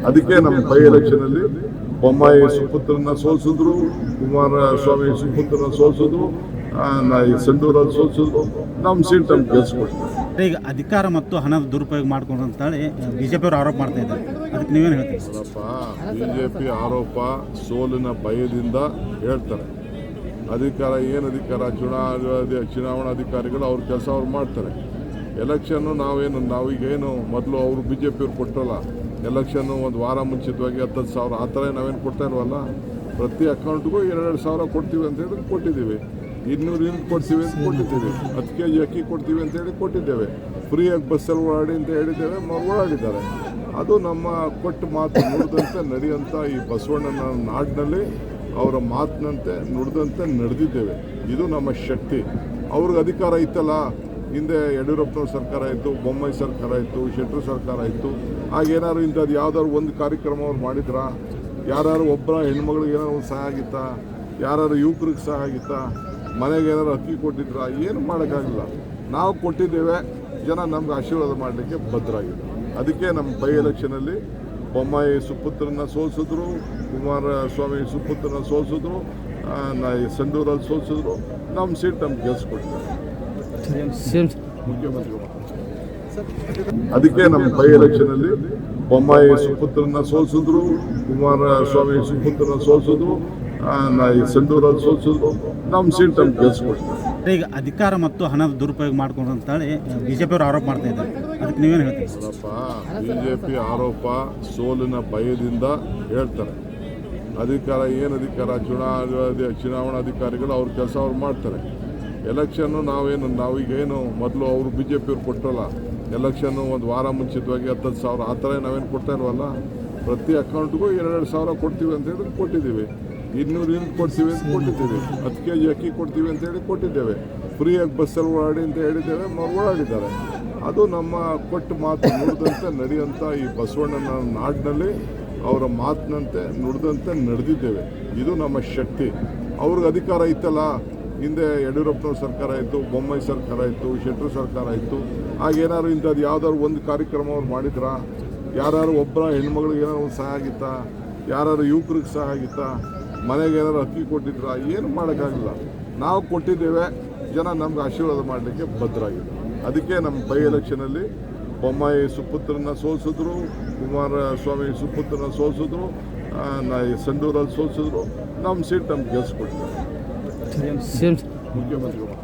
ಅದಕ್ಕೆ ನಮ್ಮ by election ಅಲ್ಲಿ ಬೊಮ್ಮಾಯಿ ಸುಪುತ್ರನ ಸೋಲಿಸಿದ್ರು, ಕುಮಾರಸ್ವಾಮಿ ಸುಪುತ್ರನ ಸೋಲಿಸಿದ್ರು, ಸಂಡೂರಲ್ಲಿ ಸೋಲಿಸಿದ್ರು. ನಮ್ಮ ಸೀಟ್ ನಮ್ಗೆ ಗೆಲ್ಸ್ಕೊಡ್ತಾರೆ. ಈಗ ಅಧಿಕಾರ ಮತ್ತು ಹಣದ ದುರುಪಯೋಗ ಮಾಡ್ಕೊಂಡು ಅಂತೇಳಿ ಬಿಜೆಪಿ ಅವರು ಆರೋಪ ಮಾಡ್ತಾ ಇದ್ದಾರೆ. ಅದಕ್ಕೆ ನೀವೇನು ಹೇಳ್ತೀರಿ? ಬಿಜೆಪಿ ಆರೋಪ ಸೋಲಿನ ಭಯದಿಂದ ಹೇಳ್ತಾರೆ. ಅಧಿಕಾರ ಏನು ಅಧಿಕಾರ, ಚುನಾವಣಾಧಿಕಾರಿಗಳು ಅವ್ರ ಕೆಲಸ ಅವ್ರು ಮಾಡ್ತಾರೆ. ಎಲೆಕ್ಷನ್ನು ನಾವೀಗೇನು ಮೊದಲು ಅವರು ಬಿ ಜೆ ಪಿಯವ್ರು ಕೊಟ್ಟರಲ್ಲ, ಎಲೆಕ್ಷನ್ನು ಒಂದು ವಾರ ಮುಂಚಿತವಾಗಿ 10,000 ಆ ಥರ ನಾವೇನು ಕೊಡ್ತಾ ಇಲ್ವಲ್ಲ. ಪ್ರತಿ ಅಕೌಂಟ್ಗೂ 2,000 ಕೊಡ್ತೀವಿ ಅಂತ ಹೇಳಿ ಕೊಟ್ಟಿದ್ದೀವಿ. 200 ಯೂನಿಟ್ ಕೊಡ್ತೀವಿ ಅಂತ ಕೊಟ್ಟಿದ್ದೀವಿ. 10 kg ಅಕ್ಕಿ ಕೊಡ್ತೀವಿ ಅಂತೇಳಿ ಕೊಟ್ಟಿದ್ದೇವೆ. ಫ್ರೀಯಾಗಿ ಬಸ್ಸಲ್ಲಿ ಓಡಾಡಿ ಅಂತ ಹೇಳಿದ್ದೇವೆ, ಓಡಾಡಿದ್ದಾರೆ. ಅದು ನಮ್ಮ ಕೊಟ್ಟು ಮಾತು ನುಡಿದಂತೆ ನಡೆಯುವಂಥ ಈ ಬಸವಣ್ಣನ ನಾಡಿನಲ್ಲಿ ಅವರ ಮಾತಿನಂತೆ ನುಡಿದಂತೆ ನಡೆದಿದ್ದೇವೆ. ಇದು ನಮ್ಮ ಶಕ್ತಿ. ಅವ್ರಿಗೆ ಅಧಿಕಾರ ಇತ್ತಲ್ಲ, ಹಿಂದೆ ಯಡಿಯೂರಪ್ಪನವ್ರ ಸರ್ಕಾರ ಇತ್ತು, ಬೊಮ್ಮಾಯಿ ಸರ್ಕಾರ ಇತ್ತು, ಶೆಟ್ಟರ್ ಸರ್ಕಾರ ಇತ್ತು. ಆಗೇನಾದ್ರು ಇಂಥದ್ದು ಯಾವ್ದಾದ್ರು ಒಂದು ಕಾರ್ಯಕ್ರಮ ಅವ್ರು ಮಾಡಿದ್ರಾ? ಯಾರು ಒಬ್ಬರ ಹೆಣ್ಮಗಳಿಗೆ ಏನಾದ್ರು ಒಂದು ಸಹಾಯ ಆಗಿತ್ತಾ? ಯಾರು ಯುವಕರಿಗೆ ಸಹಾಯ ಆಗಿತ್ತಾ? ಮನೆಗೆ ಏನಾದ್ರು ಅಕ್ಕಿ ಕೊಟ್ಟಿದ್ರಾ? ಏನು ಮಾಡೋಕ್ಕಾಗಿಲ್ಲ. ನಾವು ಕೊಟ್ಟಿದ್ದೇವೆ, ಜನ ನಮ್ಗೆ ಆಶೀರ್ವಾದ ಮಾಡಲಿಕ್ಕೆ ಬದ್ಧರಾಗಿದೆ. ಅದಕ್ಕೆ ನಮ್ಮ ಬೈ ಎಲೆಕ್ಷನಲ್ಲಿ ಬೊಮ್ಮಾಯಿ ಸುಪುತ್ರನ ಸೋಲಿಸಿದ್ರು, ಕುಮಾರಸ್ವಾಮಿ ಸುಪುತ್ರನ ಸೋಲಿಸಿದ್ರು, ಸಂಡೂರಲ್ಲಿ ಸೋಲಿಸಿದ್ರು. ನಮ್ಮ ಸೀಟ್ ನಮ್ಗೆ ಗೆಲ್ಸ್ಕೊಡ್ತಾರೆ. ಮುಖ್ಯಮಂತ್ರಿಗಳು ಅದಕ್ಕೆ ನಮ್ಮ ಬೈ ಎಲೆಕ್ಷನಲ್ಲಿ ಬೊಮ್ಮಾಯಿ ಸುಪುತ್ರನ ಸೋಲಿಸಿದ್ರು, ಕುಮಾರಸ್ವಾಮಿ ಸುಪುತ್ರನ ಸೋಲಿಸಿದ್ರು, ಸಂಡೂರಲ್ಲಿ ಸೋಲಿಸಿದ್ರು. ನಮ್ಮ ಸೀಟ್ ನಮ್ಗೆ ಗೆಲ್ಸ್ಕೊಡ್ತಾರೆ. ಈಗ ಅಧಿಕಾರ ಮತ್ತು ಹಣದ ದುರುಪಯೋಗ ಮಾಡ್ಕೊಂಡು ಅಂತೇಳಿ ಬಿಜೆಪಿ ಅವರು ಆರೋಪ ಮಾಡ್ತಾ ಇದ್ದಾರೆ. ಅದಕ್ಕೆ ನೀವೇನು ಹೇಳ್ತೀರಿ? ಬಿಜೆಪಿ ಆರೋಪ ಸೋಲಿನ ಭಯದಿಂದ ಹೇಳ್ತಾರೆ. ಅಧಿಕಾರ ಏನು ಅಧಿಕಾರ, ಚುನಾವಣಾಧಿಕಾರಿಗಳು ಅವ್ರ ಕೆಲಸ ಅವ್ರು ಮಾಡ್ತಾರೆ. ಎಲೆಕ್ಷನ್ನು ನಾವೀಗೇನು ಮೊದಲು ಅವರು ಬಿ ಜೆ ಪಿಯವ್ರು ಕೊಟ್ಟರಲ್ಲ, ಎಲೆಕ್ಷನ್ನು ಒಂದು ವಾರ ಮುಂಚಿತವಾಗಿ 10,000 ಆ ಥರ ನಾವೇನು ಕೊಡ್ತಾ ಇಲ್ವಲ್ಲ. ಪ್ರತಿ ಅಕೌಂಟ್ಗೂ 2,000 ಕೊಡ್ತೀವಿ ಅಂತ ಹೇಳಿ ಕೊಟ್ಟಿದ್ದೀವಿ. 200 ಯೂನಿಟ್ ಕೊಡ್ತೀವಿ ಅಂತ ಕೊಟ್ಟಿದ್ದೀವಿ. 10 kg ಅಕ್ಕಿ ಕೊಡ್ತೀವಿ ಅಂತ ಹೇಳಿ ಕೊಟ್ಟಿದ್ದೇವೆ. ಫ್ರೀಯಾಗಿ ಬಸ್ಸಲ್ಲಿ ಓಡಾಡಿ ಅಂತ ಹೇಳಿದ್ದೇವೆ, ಓಡಾಡಿದ್ದಾರೆ. ಅದು ನಮ್ಮ ಕೊಟ್ಟು ಮಾತು ನುಡಿದಂತೆ ನಡೆಯುವಂಥ ಈ ಬಸವಣ್ಣನ ನಾಡಿನಲ್ಲಿ ಅವರ ಮಾತಿನಂತೆ ನುಡಿದಂತೆ ನಡೆದಿದ್ದೇವೆ. ಇದು ನಮ್ಮ ಶಕ್ತಿ. ಅವ್ರಿಗೆ ಅಧಿಕಾರ ಇತ್ತಲ್ಲ, ಹಿಂದೆ ಯಡಿಯೂರಪ್ಪನವ್ರ ಸರ್ಕಾರ ಇತ್ತು, ಬೊಮ್ಮಾಯಿ ಸರ್ಕಾರ ಇತ್ತು, ಶೆಟ್ಟರ್ ಸರ್ಕಾರ ಇತ್ತು. ಆಗೇನಾದ್ರು ಇಂಥದ್ದು ಯಾವ್ದಾದ್ರು ಒಂದು ಕಾರ್ಯಕ್ರಮ ಅವ್ರು ಮಾಡಿದ್ರಾ? ಯಾರು ಒಬ್ಬರ ಹೆಣ್ಮಗಳಿಗೆ ಏನಾದ್ರು ಒಂದು ಸಹಾಯ ಆಗಿತ್ತಾ? ಯಾರು ಯುವಕರಿಗೆ ಸಹಾಯ ಆಗಿತ್ತಾ? ಮನೆಗೆ ಏನಾದ್ರು ಅಕ್ಕಿ ಕೊಟ್ಟಿದ್ರಾ? ಏನು ಮಾಡೋಕ್ಕಾಗಿಲ್ಲ. ನಾವು ಕೊಟ್ಟಿದ್ದೇವೆ, ಜನ ನಮ್ಗೆ ಆಶೀರ್ವಾದ ಮಾಡಲಿಕ್ಕೆ ಬದ್ಧರಾಗಿದೆ. ಅದಕ್ಕೆ ನಮ್ಮ ಬೈ ಎಲೆಕ್ಷನಲ್ಲಿ ಬೊಮ್ಮಾಯಿ ಸುಪುತ್ರನ ಸೋಲಿಸಿದ್ರು, ಕುಮಾರಸ್ವಾಮಿ ಸುಪುತ್ರನ ಸೋಲಿಸಿದ್ರು, ಸಂಡೂರಲ್ಲಿ ಸೋಲಿಸಿದ್ರು. ನಮ್ಮ ಸೀಟ್ ನಮ್ಗೆ ಗೆಲ್ಸ್ಕೊಡ್ತಾರೆ. ಮುಖ್ಯಮಂತ್ರಿಗಳು